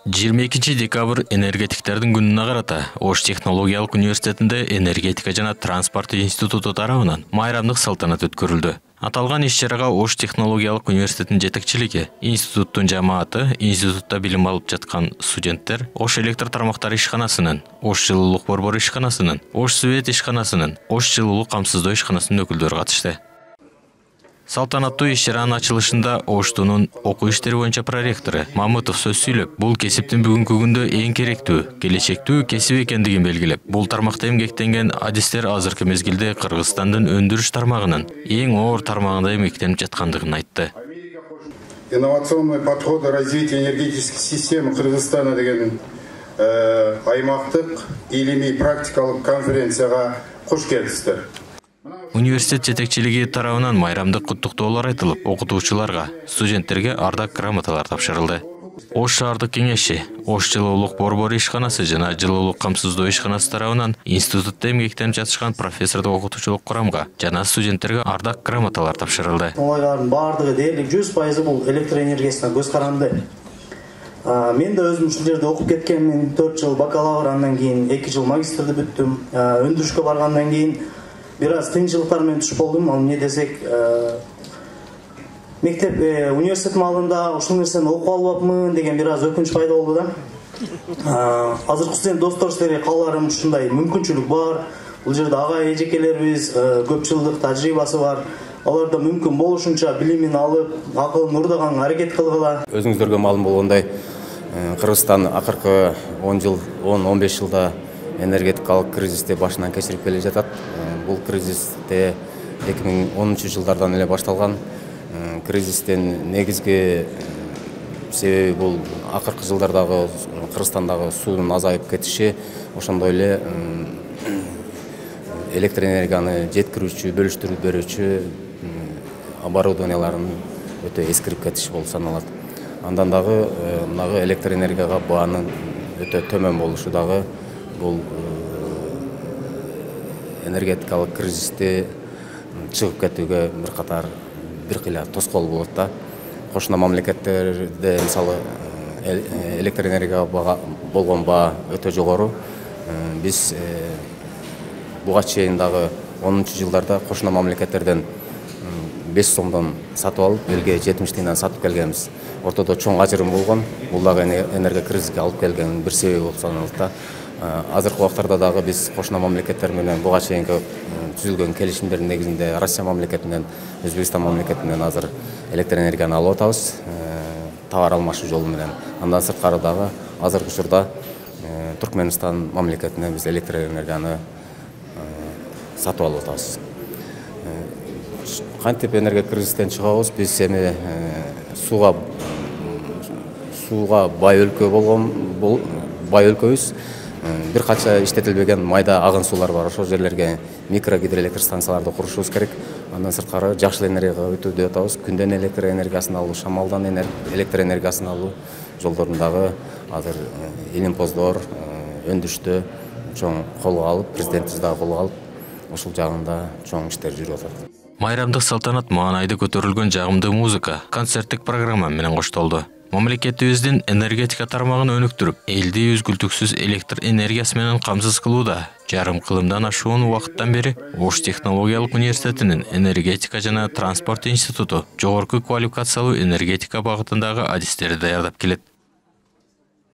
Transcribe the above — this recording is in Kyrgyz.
22 декабрь энергетиктердин күнүнө карата Ош технологиялык университетинде энергетика жана транспорт институту тарабынан майрамдык салтанат өткөрүлдү. Аталган иш-чарага Ош технологиялык университетинин жетекчилиги, институттун жамааты, институтта билим алып жаткан студенттер, Ош электр тармактары ишканасынын, Ош жылуулук борбору ишканасынын, Ош свет ишканасынын, Ош жылуулук камсыздоо ишканасынын өкүлдөрү катышты. Салтанаттуу иш-чаранын ачылышында Оштунун окуу иштери боюнча проректору Мамытов сөз сүйлөп, бул кесиптин бүгүнкү күндө эң керектүү, келечектүү кесип экендигин белгилеп, бул тармакта эмгектенген адистер азыркы мезгилде Кыргызстандын өндүрүш тармагынын эң оор тармагында эмгектенип жаткандыгын айтты. Инновационные подходы развития энергетической системы Кыргызстана деген аймактык илимий практикалык конференцияга кош келипсиздер. Университет жетекчилиги тарабынан майрамдык куттуктоолор айтылып, окутуучуларга, студенттерге ардак грамоталар тапшырылды. Ош шаардык кеңеши, Ош жылуулук борбору ишканасы жана жылуулук камсыздоо ишканасы тарабынан институтта эмгектенип жатышкан профессордук окутуучулук курамга жана студенттерге ардак грамоталар тапшырылды. Олардын баардыгы дээрлик 100% бул электр энергиясына көз каранды. Мен да өзүм ушул жерде окуп кеткенмин, 4 жыл бакалавр, андан кийин 2 жыл магистрди бүттүм. Өндүрүшкө баргандан кийин бир аз кыйынчылыктар менен түшүп болдум. Ал эмне десек, мектеп университет маалында ушул нерсени окуп албапмын деген бир аз өкүнүч пайда болду да. Азыркы студент достор силерге кааларым, ушундай мүмкүнчүлүк бар. Бул жерде агай эжекелерибиз көп жылдык тажрыйбасы бар. Аларда мүмкүн болушунча билимин алып, акылын урдаганга аракет кылгыла. Өзүңүздөргө маалым болгондой, Кыргызстан акыркы 10-15 жылда энергетикалык кризисти башынан кечирип келе жатат. Бул кризисте 2010 жылдардан эле башталган. Кризистин негизги себеби бул акыркы жылдардагы Кыргызстандагы суунун азайып кетиши, ошондой эле электр энергияны жеткирүүчү, бөлүштүрүп берүүчү оборудованияларын өтө эскирип кетиши болуп саналат. Андан дагы мынагы электр энергияга баанын өтө төмөн болушу дагы бул энергетикалык кризисти чыгып кетүүгө бир кыйла тоскоол болот да. Кошуна мамлекеттерде мисалы электр энергияга болгон баа өтө жогору. Биз буга чейин дагы 10 жылдарда кошуна мамлекеттерден 5 сомдон сатып алып, элге 70 тыйындан сатып келгенбиз. Ортодо чоң ажырым болгон, бул дагы энергия кризиске алып келген бир себеп болуп саналат да. Азыркы убактарда дагы биз кошуна мамлекеттер менен буга чейинки түзүлгөн келишимдердин негизинде Россия мамлекети менен Өзбекстан мамлекети менен азыр электр энергияны алып атабыз, товар алмашуу жолу менен. Андан сырткары дагы азыркы учурда Туркменстан мамлекетинен биз электр энергияны сатып алып атабыз. Кантип энергия кризистен чыгабыз? Биз эми сууга бай өлкөбүз. Бир канча иштетилбеген майда агын суулар бар. Ошол жерлерге микрогидроэлектр станцияларды курушубуз керек. Андан сырткары жакшыл энергияга өтүү деп атабыз. Күндөн электр энергиясын алуу, шамалдан электр энергиясын алуу жолдорундагы азыр илимпоздор өндүштө чоң колго алып, президентибиз дагы колго алып, ушул жагында чоң иштер жүрүп атат. Майрамдык салтанат маанайда көтөрүлгөн жагымдуу музыка, концерттик программа менен коштолду. Мамлекетибиздин энергетика тармагын өнүктүрүп, элди үзгүлтүксүз электр энергиясы менен камсыз кылууда жарым кылымдан ашуун убакыттан бери Ош технологиялык университетинин энергетика жана транспорт институту жогорку квалификациялуу энергетика багытындагы адистерди даярдап келет.